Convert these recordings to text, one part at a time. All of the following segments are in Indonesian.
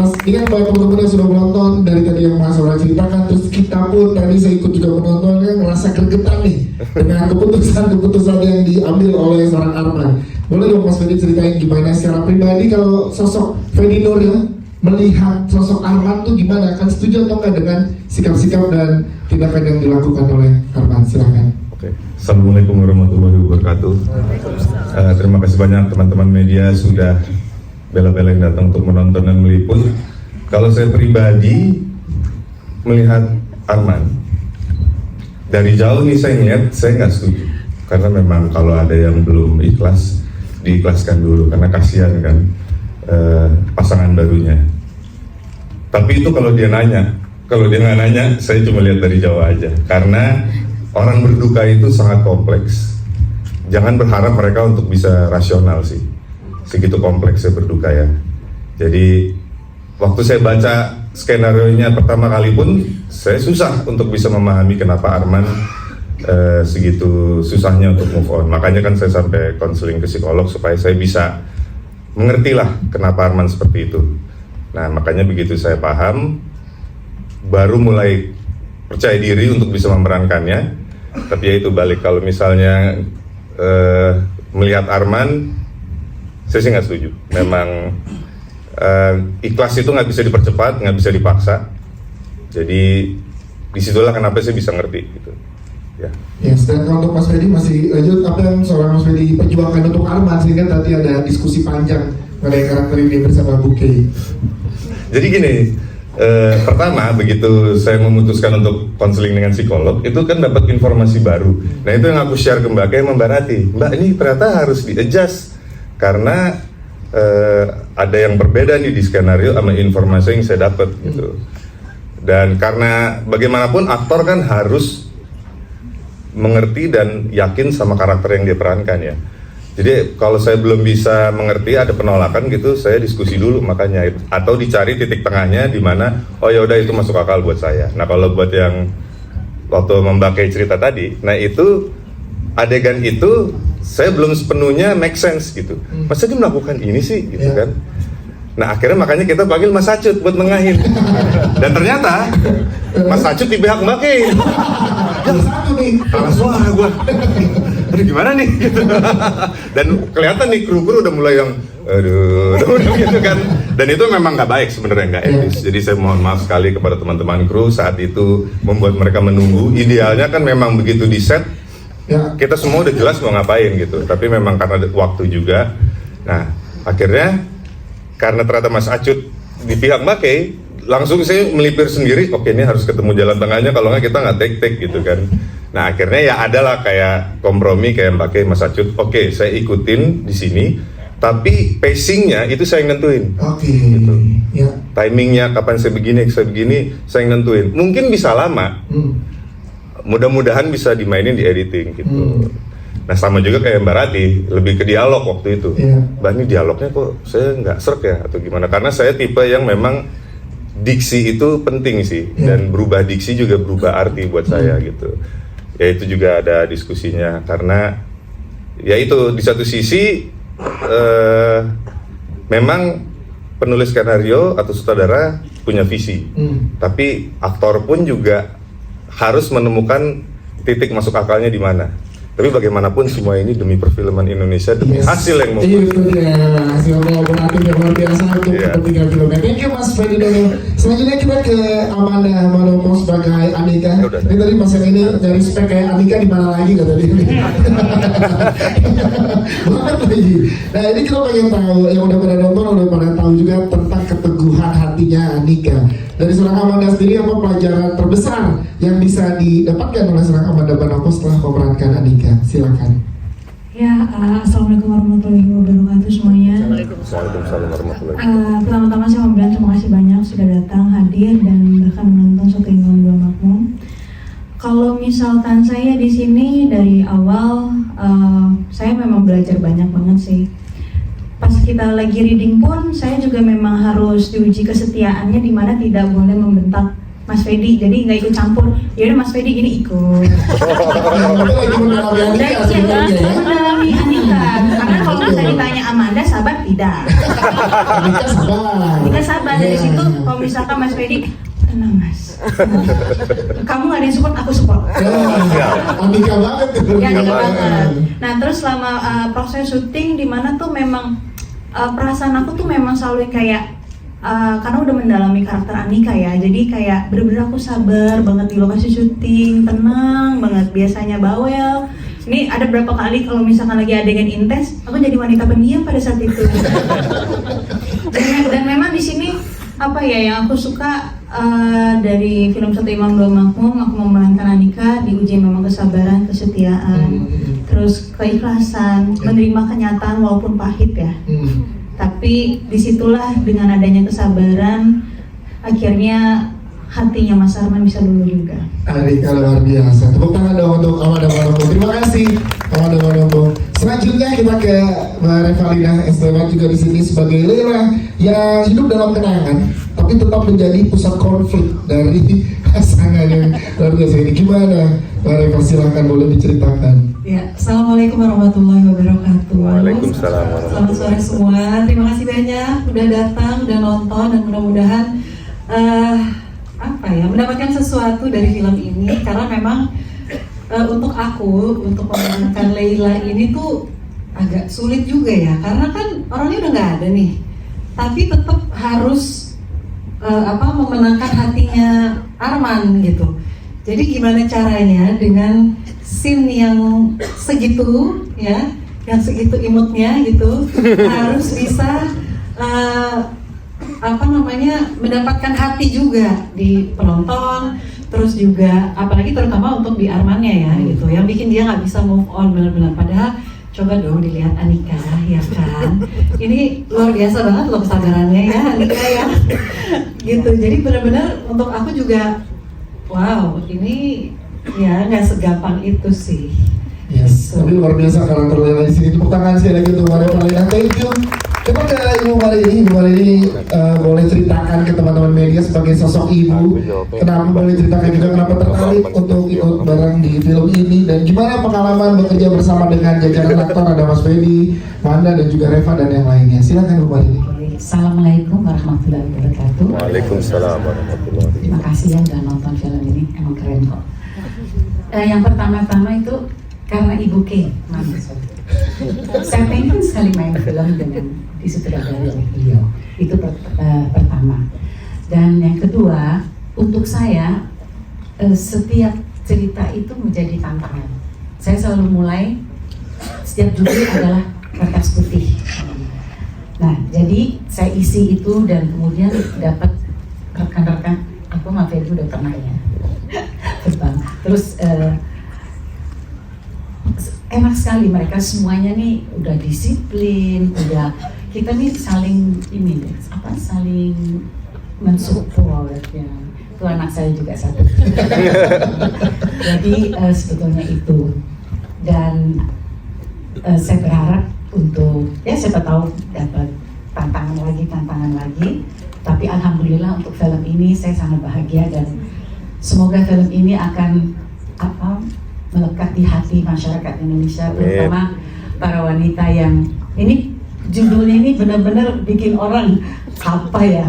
pas ini kan banyak teman-teman yang sudah menonton dari tadi yang Mas Ora ceritakan, terus kita pun tadi saya ikut juga menonton kan ngerasa gregetan nih dengan keputusan yang diambil oleh seorang Arman. Boleh dong Mas Fedi ceritain gimana secara pribadi kalau sosok Fedi Nur ya melihat sosok Arman tuh gimana, kan setuju atau enggak dengan sikap-sikap dan tindakan yang dilakukan oleh Arman? Silahkan. Oke. Assalamualaikum warahmatullahi wabarakatuh. Terima kasih banyak teman-teman media sudah bela-belain datang untuk menonton dan meliput. Kalau saya pribadi melihat Arman dari jauh nih, saya ngeliat saya nggak setuju, karena memang kalau ada yang belum ikhlas diikhlaskan dulu, karena kasihan kan pasangan barunya. Tapi itu kalau dia nanya, kalau dia nggak nanya, saya cuma lihat dari jauh aja, karena orang berduka itu sangat kompleks. Jangan berharap mereka untuk bisa rasional sih, segitu kompleksnya berduka ya. Jadi waktu saya baca skenario-nya pertama kali pun, saya susah untuk bisa memahami kenapa Arman segitu susahnya untuk move on. Makanya kan saya sampai konseling ke psikolog supaya saya bisa mengerti lah kenapa Arman seperti itu. Nah makanya begitu saya paham, baru mulai percaya diri untuk bisa memerankannya. Tapi ya itu balik, kalau misalnya melihat Arman, saya sih nggak setuju. Memang ikhlas itu nggak bisa dipercepat, nggak bisa dipaksa. Jadi disitulah kenapa saya bisa ngerti gitu. Ya. Yes, dan kalau untuk Mas Fedi masih lanjut apa yang seorang Mas Fedi perjuangkan untuk Arman, sehingga tadi ada diskusi panjang mengenai karakter ini bersama Buke. Jadi gini, pertama begitu saya memutuskan untuk konseling dengan psikolog, itu kan dapat informasi baru. Nah itu yang aku share ke Mbak Kay sama Mbak Rati. Mbak, ini ternyata harus di-adjust karena ada yang berbeda nih di skenario sama informasi yang saya dapat gitu. Dan karena bagaimanapun aktor kan harus mengerti dan yakin sama karakter yang dia perankan ya. Jadi kalau saya belum bisa mengerti, ada penolakan gitu, saya diskusi dulu makanya, atau dicari titik tengahnya di mana oh ya udah itu masuk akal buat saya. Nah kalau buat yang waktu memakai cerita tadi, nah itu adegan itu saya belum sepenuhnya make sense gitu. Masa dia melakukan ini sih gitu kan? Nah akhirnya makanya kita panggil Mas Acut buat nengahin. Dan ternyata Mas Acut di pihak Mbak Kay. Salah suara gue. Aduh gimana nih gitu. Dan kelihatan nih kru-kru udah mulai yang aduh udah gitu kan. Dan itu memang nggak baik sebenarnya, nggak etis. Jadi saya mohon maaf sekali kepada teman-teman kru saat itu membuat mereka menunggu. Idealnya kan memang begitu di set kita semua udah jelas mau ngapain gitu. Tapi memang karena waktu juga. Nah akhirnya karena ternyata Mas Acut di pihak Mbak Kay, langsung saya melipir sendiri, oke ini harus ketemu jalan tengahnya, kalau nggak kita nggak take gitu kan. Nah akhirnya ya adalah kayak kompromi kayak Mbak Kay, Mas Acut, oke saya ikutin di sini, tapi pacingnya itu saya yang nentuin. Gitu. Timingnya kapan saya begini, saya yang nentuin. Mungkin bisa lama, mudah-mudahan bisa dimainin di editing gitu. Nah sama juga kayak Mbak Rati, lebih ke dialog waktu itu. Mbak ini dialognya kok saya nggak serk ya atau gimana? Karena saya tipe yang memang diksi itu penting sih, dan berubah diksi juga berubah arti buat saya gitu. Ya itu juga ada diskusinya, karena ya itu di satu sisi memang penulis skenario atau sutradara punya visi, tapi aktor pun juga harus menemukan titik masuk akalnya di mana. Tapi bagaimanapun semua ini demi perfilman Indonesia, demi hasil yang mau. Iya itu dia, hasil kolaboratif yang luar biasa untuk kepentingan filmnya. Thank you Mas Fedi Dono. Selanjutnya kita ke Amanda Manopo sebagai Anika. Ini tadi Mas yang ini dari spek kayak Anika di mana lagi kata dia. Banget lagi. Nah ini kita pengen tahu, yang udah pada nonton udah pada tahu juga tentang keteguhan hatinya Anika. Dari seorang Amanda sendiri, apa pelajaran terbesar yang bisa didapatkan oleh seorang Amanda Manopo setelah memerankan Anika? Silakan. Ya, assalamualaikum warahmatullahi wabarakatuh semuanya. Waalaikumsalam warahmatullahi wabarakatuh. Pertama-tama saya mau bilang terima kasih banyak sudah datang, hadir dan bahkan menonton Satu Ingin Dua Makmum. Kalau misalkan saya di sini dari awal, saya memang belajar banyak banget sih. Pas kita lagi reading pun, saya juga memang harus diuji kesetiaannya, di mana tidak boleh membentak Mas Fedi, jadi nggak ikut campur. Ya udah Mas Fedi gini ikut. Mendalami Anika, karena kalau Kalau saya ditanya Amanda sabar tidak? Andika sabar. Andika sabar. Dari Iya. situ kalau misalkan Mas Fedi, tenang Mas. Kamu nggak ada yang support, aku support. Andika banget tuh. Ya, Andika banget. Nah terus selama proses syuting di mana tuh memang perasaan aku tuh memang selalu kayak karena udah mendalami karakter Andika ya, jadi kayak bener-bener aku sabar banget di lokasi syuting, tenang banget. Biasanya bawel. Ini ada berapa kali kalau misalkan lagi adegan intens, aku jadi wanita pendiam pada saat itu. dan memang di sini apa ya yang aku suka dari film Satu Imam Dua Makmum, aku memerankan Andika, diuji memang kesabaran, kesetiaan, terus keikhlasan, menerima kenyataan walaupun pahit ya. Tapi disitulah dengan adanya kesabaran, akhirnya hatinya Mas Arman bisa luluh juga. Andika luar biasa. Tepuk tangan dong untuk Amanda Manopo. Terima kasih Amanda Manopo. Selanjutnya kita ke Mbak Revalina Esteban juga di sini sebagai Leila yang hidup dalam kenangan, tapi tetap menjadi pusat konflik dari pasangan yang luar biasa ini. Gimana Mbak Reva? Silahkan boleh diceritakan. Ya, Assalamualaikum warahmatullahi wabarakatuh. Waalaikumsalam Selamat sore semua. Terima kasih banyak udah datang, udah nonton, dan mudah-mudahan mendapatkan sesuatu dari film ini, karena memang untuk aku untuk memerankan Leila ini tuh agak sulit juga ya, karena kan orangnya udah nggak ada nih, tapi tetap harus memenangkan hatinya Arman gitu. Jadi gimana caranya dengan scene yang segitu ya, yang segitu imutnya gitu, harus bisa mendapatkan hati juga di penonton, terus juga apalagi terutama untuk di Armannya ya gitu, yang bikin dia nggak bisa move on benar-benar. Padahal coba dong dilihat Andika ya kan, ini luar biasa banget loh kesabarannya ya Andika ya gitu. Jadi benar-benar untuk aku juga wow, ini ya nggak segampang itu sih. Yes, tapi luar biasa karakter Leila di sini. Tepuk tangan sekali lagi untuk Mbak Revalina. Thank you. Coba ke Ibu Marini. Ibu Marini boleh ceritakan ke teman-teman media sebagai sosok ibu, kenapa boleh ceritakan juga kenapa tertarik untuk ikut bareng di film ini, dan gimana pengalaman bekerja bersama dengan jajaran aktor, ada Mas Fedi, Manda, dan juga Reva dan yang lainnya. Silakan Ibu Marini. Assalamualaikum warahmatullahi wabarakatuh. Waalaikumsalam warahmatullahi wabarakatuh. Terima kasih ya udah nonton film ini, emang keren kok. Yang pertama-tama itu karena Ibu K. Saya pengen sekali main film dengan disutradarai oleh beliau. Itu pertama. Dan yang kedua, untuk saya setiap cerita itu menjadi tantangan. Saya selalu mulai setiap judul adalah kertas putih. Nah, jadi saya isi itu dan kemudian dapat rekan-rekan, aku sama Fedi udah pernah ya terbang. Terus enak sekali, mereka semuanya nih udah disiplin, udah kita nih saling saling mensupport ya. Itu anak saya juga satu. Jadi sebetulnya itu, dan saya berharap untuk ya siapa tahu dapat tantangan lagi. Tapi alhamdulillah untuk film ini saya sangat bahagia, dan semoga film ini akan melekat di hati masyarakat Indonesia, terutama para wanita yang ini judulnya ini benar-benar bikin orang apa ya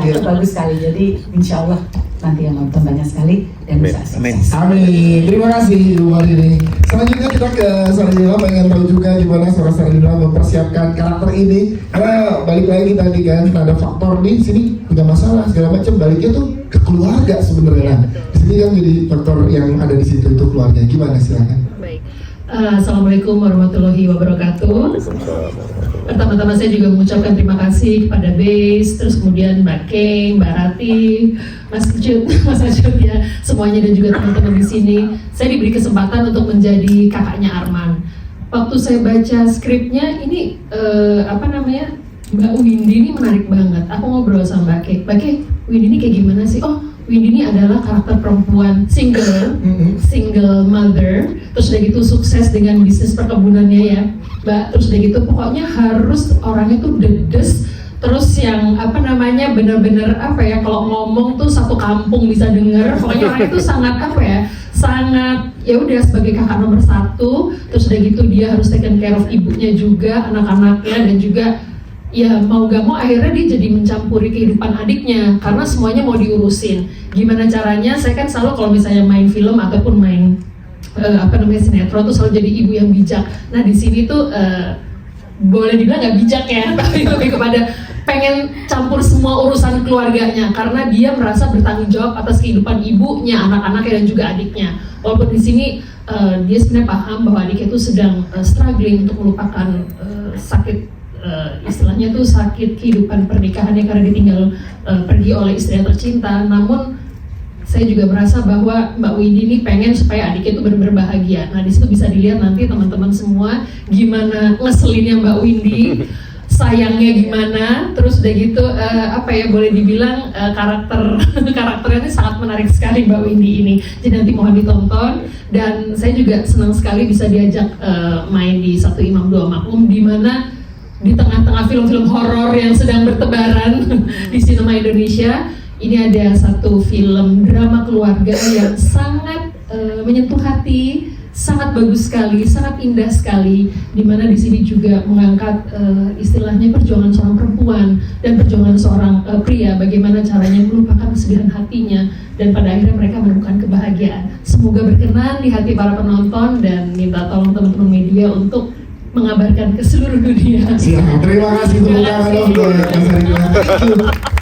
itu bagus sekali. Jadi insya Allah nanti yang nonton banyak sekali dan bisa sukses. Amin. Terima kasih Ibu Marini. Selanjutnya kita ke Sarina, pengen tahu juga gimana seorang Sarina mempersiapkan karakter ini. Karena balik lagi tadi kan ada faktor di sini punya masalah segala macam, baliknya tuh ke keluarga sebenarnya. Nah, di sini kan jadi faktor yang ada di situ itu keluarga. Gimana, silakan. Baik. Assalamualaikum warahmatullahi wabarakatuh. Pertama-tama saya juga mengucapkan terima kasih kepada Base, terus kemudian Mbak Kay, Mbak Rati, Mas Ajut ya, semuanya, dan juga teman-teman di sini. Saya diberi kesempatan untuk menjadi kakaknya Arman. Waktu saya baca skripnya ini Mbak Windy ini menarik banget. Aku ngobrol sama Mbak Kay, Windy ini kayak gimana sih? Oh, Windy ini adalah karakter perempuan single mother, terus udah gitu sukses dengan bisnis perkebunannya ya Mbak, terus udah gitu pokoknya harus orangnya tuh dedes, terus yang benar-benar kalau ngomong tuh satu kampung bisa denger, pokoknya orangnya tuh sangat sangat ya udah sebagai kakak nomor 1, terus udah gitu dia harus taken care of ibunya juga, anak-anaknya, dan juga ya mau gak mau akhirnya dia jadi mencampuri kehidupan adiknya karena semuanya mau diurusin. Gimana caranya? Saya kan selalu kalau misalnya main film ataupun main sinetron tuh selalu jadi ibu yang bijak. Nah di sini tuh boleh dibilang nggak bijak ya, tapi lebih kepada pengen campur semua urusan keluarganya karena dia merasa bertanggung jawab atas kehidupan ibunya, anak-anaknya, dan juga adiknya. Walaupun di sini dia sebenarnya paham bahwa adiknya itu sedang struggling untuk melupakan sakit, istilahnya tuh sakit kehidupan pernikahannya karena ditinggal pergi oleh istri yang tercinta. Namun saya juga merasa bahwa Mbak Windy ini pengen supaya adiknya itu benar-benar bahagia. Nah di situ bisa dilihat nanti teman-teman semua gimana ngeselinnya Mbak Windy, sayangnya gimana, terus udah gitu boleh dibilang karakternya ini sangat menarik sekali Mbak Windy ini. Jadi nanti mohon ditonton, dan saya juga senang sekali bisa diajak main di Satu Imam Dua Makmum, di mana di tengah-tengah film-film horor yang sedang bertebaran di sinema Indonesia. Ini ada satu film drama keluarga yang sangat menyentuh hati, sangat bagus sekali, sangat indah sekali. Dimana di sini juga mengangkat istilahnya perjuangan seorang perempuan dan perjuangan seorang pria, bagaimana caranya melupakan kesedihan hatinya dan pada akhirnya mereka menemukan kebahagiaan. Semoga berkenan di hati para penonton dan minta tolong teman-teman media untuk mengabarkan ke seluruh dunia. Siap, terima kasih. Tepuk tangan dong buat Mas Arina. Thank you.